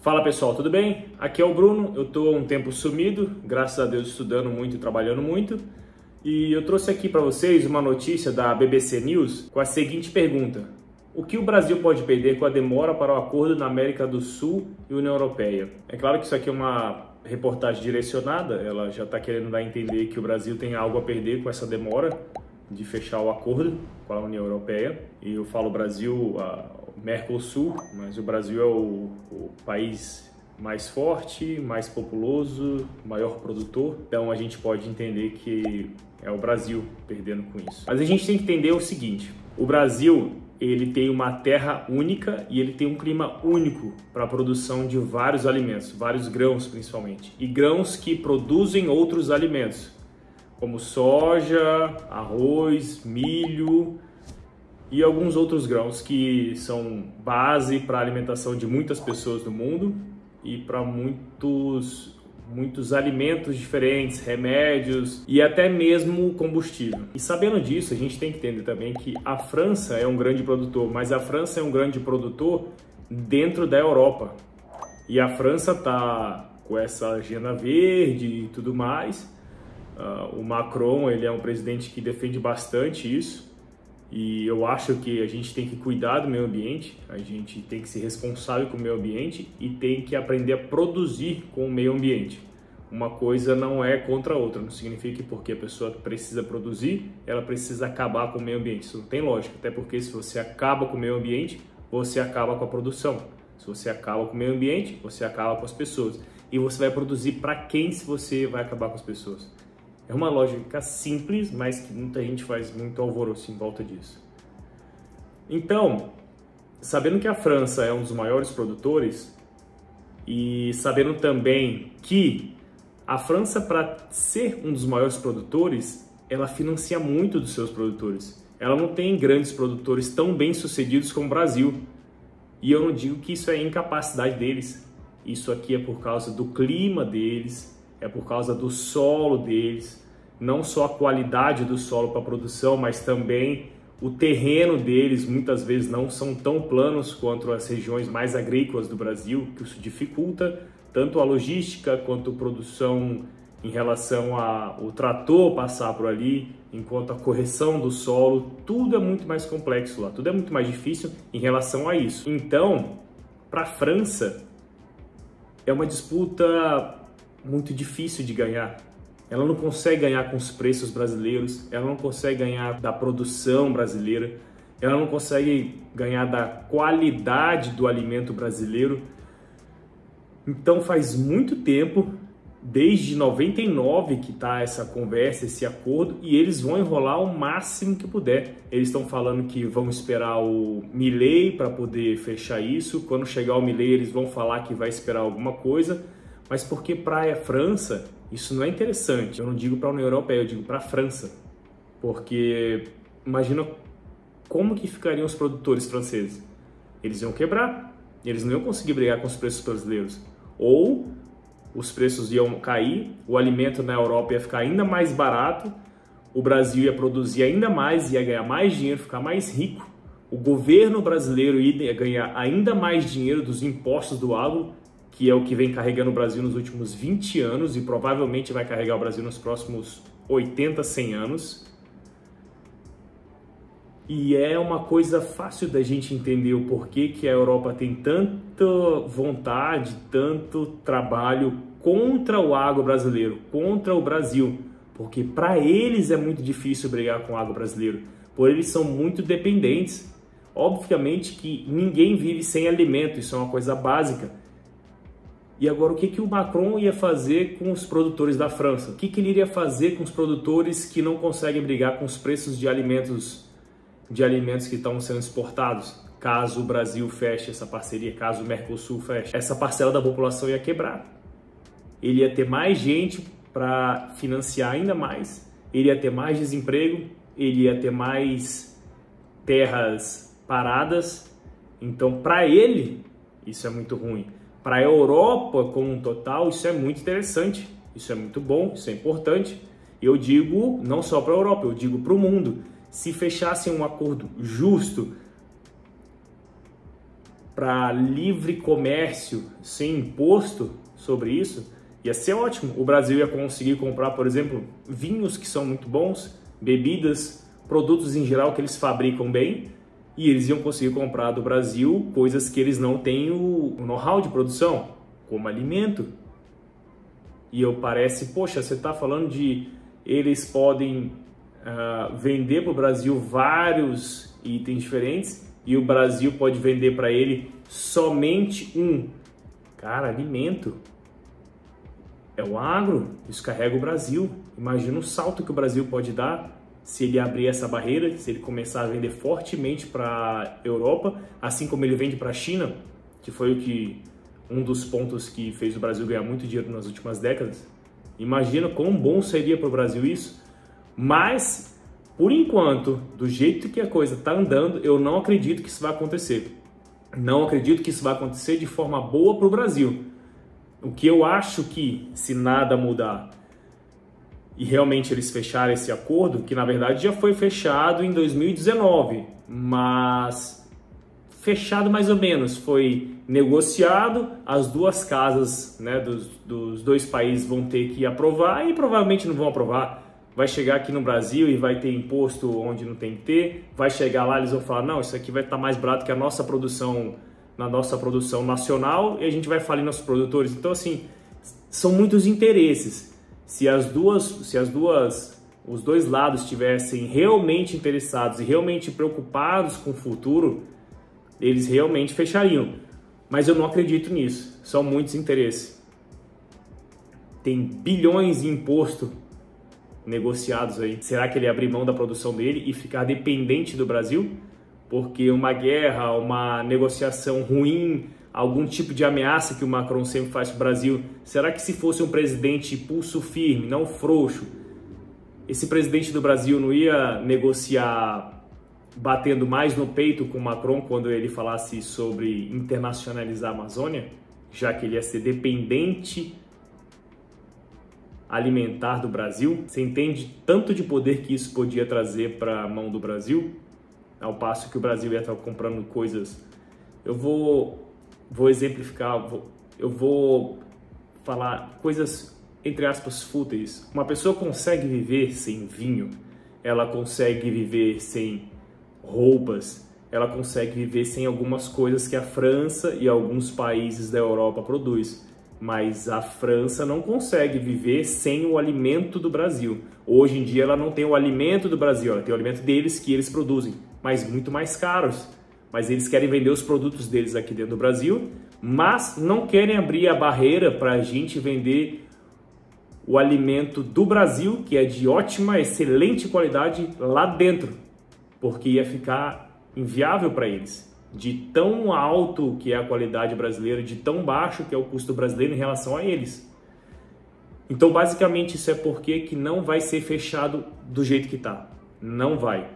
Fala pessoal, tudo bem? Aqui é o Bruno, eu estou um tempo sumido, graças a Deus estudando muito e trabalhando muito. E eu trouxe aqui para vocês uma notícia da BBC News com a seguinte pergunta: o que o Brasil pode perder com a demora para o acordo na América do Sul e União Europeia? É claro que isso aqui é uma reportagem direcionada, ela já está querendo dar a entender que o Brasil tem algo a perder com essa demora de fechar o acordo com a União Europeia. E eu falo Brasil, o Mercosul, mas o Brasil é o país mais forte, mais populoso, maior produtor. Então a gente pode entender que é o Brasil perdendo com isso. Mas a gente tem que entender o seguinte: o Brasil, ele tem uma terra única e ele tem um clima único para a produção de vários alimentos, vários grãos principalmente, e grãos que produzem outros alimentos, como soja, arroz, milho e alguns outros grãos que são base para a alimentação de muitas pessoas do mundo e para muitos alimentos diferentes, remédios e até mesmo combustível. E sabendo disso, a gente tem que entender também que a França é um grande produtor, mas a França é um grande produtor dentro da Europa. E a França está com essa agenda verde e tudo mais. O Macron, ele é um presidente que defende bastante isso. E eu acho que a gente tem que cuidar do meio ambiente, a gente tem que ser responsável com o meio ambiente e tem que aprender a produzir com o meio ambiente. Uma coisa não é contra a outra, não significa que porque a pessoa precisa produzir, ela precisa acabar com o meio ambiente. Isso não tem lógica, até porque se você acaba com o meio ambiente, você acaba com a produção. Se você acaba com o meio ambiente, você acaba com as pessoas. E você vai produzir para quem se você vai acabar com as pessoas? É uma lógica simples, mas que muita gente faz muito alvoroço em volta disso. Então, sabendo que a França é um dos maiores produtores e sabendo também que a França, para ser um dos maiores produtores, ela financia muito dos seus produtores. Ela não tem grandes produtores tão bem sucedidos como o Brasil. E eu não digo que isso é incapacidade deles. Isso aqui é por causa do clima deles, é por causa do solo deles, não só a qualidade do solo para a produção, mas também o terreno deles muitas vezes não são tão planos quanto as regiões mais agrícolas do Brasil, que isso dificulta tanto a logística quanto a produção em relação ao trator passar por ali, enquanto a correção do solo, tudo é muito mais complexo lá, tudo é muito mais difícil em relação a isso. Então, para a França, é uma disputa muito difícil de ganhar. Ela não consegue ganhar com os preços brasileiros, ela não consegue ganhar da produção brasileira, ela não consegue ganhar da qualidade do alimento brasileiro. Então faz muito tempo, desde 99 que está essa conversa, esse acordo, e eles vão enrolar o máximo que puder. Eles estão falando que vão esperar o Milei para poder fechar isso. Quando chegar o Milei, eles vão falar que vai esperar alguma coisa. Mas porque para a França, isso não é interessante. Eu não digo para a União Europeia, eu digo para a França. Porque imagina como que ficariam os produtores franceses. Eles iam quebrar, eles não iam conseguir brigar com os preços brasileiros. Ou os preços iam cair, o alimento na Europa ia ficar ainda mais barato, o Brasil ia produzir ainda mais, ia ganhar mais dinheiro, ficar mais rico. O governo brasileiro ia ganhar ainda mais dinheiro dos impostos do agro, que é o que vem carregando o Brasil nos últimos 20 anos e provavelmente vai carregar o Brasil nos próximos 80, 100 anos. E é uma coisa fácil da gente entender o porquê que a Europa tem tanta vontade, tanto trabalho contra o agro brasileiro, contra o Brasil. Porque para eles é muito difícil brigar com o agro brasileiro, por eles são muito dependentes. Obviamente que ninguém vive sem alimento, isso é uma coisa básica. E agora, o que o Macron ia fazer com os produtores da França? O que ele iria fazer com os produtores que não conseguem brigar com os preços de alimentos que estão sendo exportados? Caso o Brasil feche essa parceria, caso o Mercosul feche, essa parcela da população ia quebrar. Ele ia ter mais gente para financiar ainda mais, ele ia ter mais desemprego, ele ia ter mais terras paradas. Então, para ele, isso é muito ruim. Para a Europa como um total, isso é muito interessante, isso é muito bom, isso é importante. Eu digo não só para a Europa, eu digo para o mundo. Se fechassem um acordo justo para livre comércio sem imposto sobre isso, ia ser ótimo. O Brasil ia conseguir comprar, por exemplo, vinhos que são muito bons, bebidas, produtos em geral que eles fabricam bem, e eles iam conseguir comprar do Brasil coisas que eles não têm o know-how de produção, como alimento. E eu parece, poxa, você está falando de eles podem vender para o Brasil vários itens diferentes e o Brasil pode vender para ele somente um. Cara, alimento. É o agro, isso carrega o Brasil. Imagina o salto que o Brasil pode dar se ele abrir essa barreira, se ele começar a vender fortemente para a Europa, assim como ele vende para a China, que foi um dos pontos que fez o Brasil ganhar muito dinheiro nas últimas décadas. Imagina quão bom seria para o Brasil isso. Mas, por enquanto, do jeito que a coisa está andando, eu não acredito que isso vai acontecer. Não acredito que isso vai acontecer de forma boa para o Brasil. O que eu acho que, se nada mudar e realmente eles fecharem esse acordo, que na verdade já foi fechado em 2019, mas fechado mais ou menos, foi negociado, as duas casas, né, dos dois países vão ter que aprovar e provavelmente não vão aprovar. Vai chegar aqui no Brasil e vai ter imposto onde não tem que ter, vai chegar lá e eles vão falar, não, isso aqui vai estar mais barato que a nossa produção, na nossa produção nacional, e a gente vai falir nossos produtores. Então, assim, são muitos interesses. Se os dois lados estivessem realmente interessados e realmente preocupados com o futuro, eles realmente fechariam. Mas eu não acredito nisso. São muitos interesses. Tem bilhões de imposto negociados aí. Será que ele abrir mão da produção dele e ficar dependente do Brasil? Porque uma guerra, uma negociação ruim, algum tipo de ameaça que o Macron sempre faz para o Brasil, será que se fosse um presidente pulso firme, não frouxo, esse presidente do Brasil não ia negociar batendo mais no peito com o Macron quando ele falasse sobre internacionalizar a Amazônia, já que ele ia ser dependente alimentar do Brasil? Você entende tanto de poder que isso podia trazer para a mão do Brasil? Ao passo que o Brasil ia estar comprando coisas... Eu vou exemplificar, eu vou falar coisas, entre aspas, fúteis. Uma pessoa consegue viver sem vinho, ela consegue viver sem roupas, ela consegue viver sem algumas coisas que a França e alguns países da Europa produzem. Mas a França não consegue viver sem o alimento do Brasil. Hoje em dia ela não tem o alimento do Brasil, ela tem o alimento deles que eles produzem, mas muito mais caros. Mas eles querem vender os produtos deles aqui dentro do Brasil, mas não querem abrir a barreira para a gente vender o alimento do Brasil, que é de ótima, excelente qualidade, lá dentro, porque ia ficar inviável para eles. De tão alto que é a qualidade brasileira, de tão baixo que é o custo brasileiro em relação a eles. Então, basicamente, isso é porque que não vai ser fechado do jeito que está. Não vai.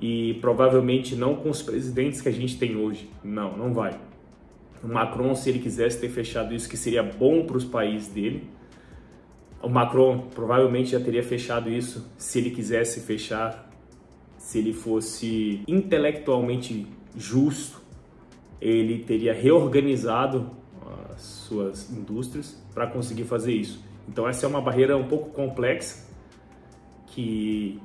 E provavelmente não com os presidentes que a gente tem hoje. Não, não vai. O Macron, se ele quisesse ter fechado isso, que seria bom para os países dele, o Macron provavelmente já teria fechado isso se ele quisesse fechar, se ele fosse intelectualmente justo, ele teria reorganizado as suas indústrias para conseguir fazer isso. Então essa é uma barreira um pouco complexa, que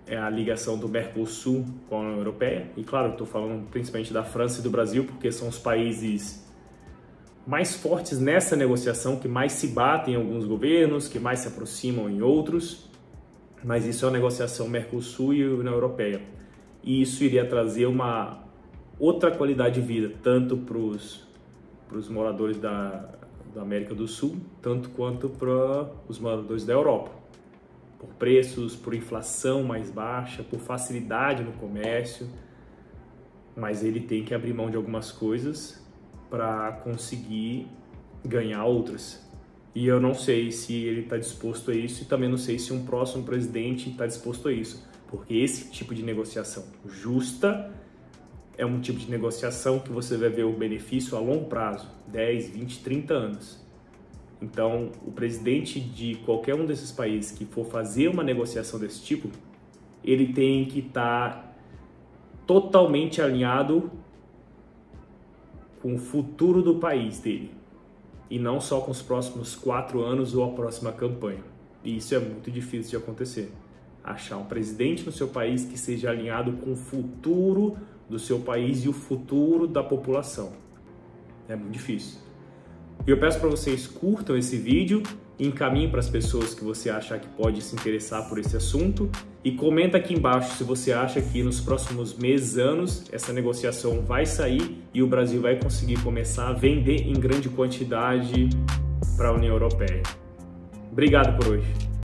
é a ligação do Mercosul com a União Europeia. E claro, estou falando principalmente da França e do Brasil, porque são os países mais fortes nessa negociação, que mais se batem em alguns governos, que mais se aproximam em outros. Mas isso é uma negociação Mercosul e União Europeia. E isso iria trazer uma outra qualidade de vida, tanto para os moradores da América do Sul, tanto quanto para os moradores da Europa. Por preços, por inflação mais baixa, por facilidade no comércio, mas ele tem que abrir mão de algumas coisas para conseguir ganhar outras. E eu não sei se ele está disposto a isso, e também não sei se um próximo presidente está disposto a isso, porque esse tipo de negociação justa é um tipo de negociação que você vai ver o benefício a longo prazo, 10, 20, 30 anos. Então, o presidente de qualquer um desses países que for fazer uma negociação desse tipo, ele tem que estar totalmente alinhado com o futuro do país dele e não só com os próximos 4 anos ou a próxima campanha. E isso é muito difícil de acontecer. Achar um presidente no seu país que seja alinhado com o futuro do seu país e o futuro da população. É muito difícil. E eu peço para vocês curtam esse vídeo, encaminhem para as pessoas que você acha que pode se interessar por esse assunto e comenta aqui embaixo se você acha que nos próximos meses, anos, essa negociação vai sair e o Brasil vai conseguir começar a vender em grande quantidade para a União Europeia. Obrigado por hoje.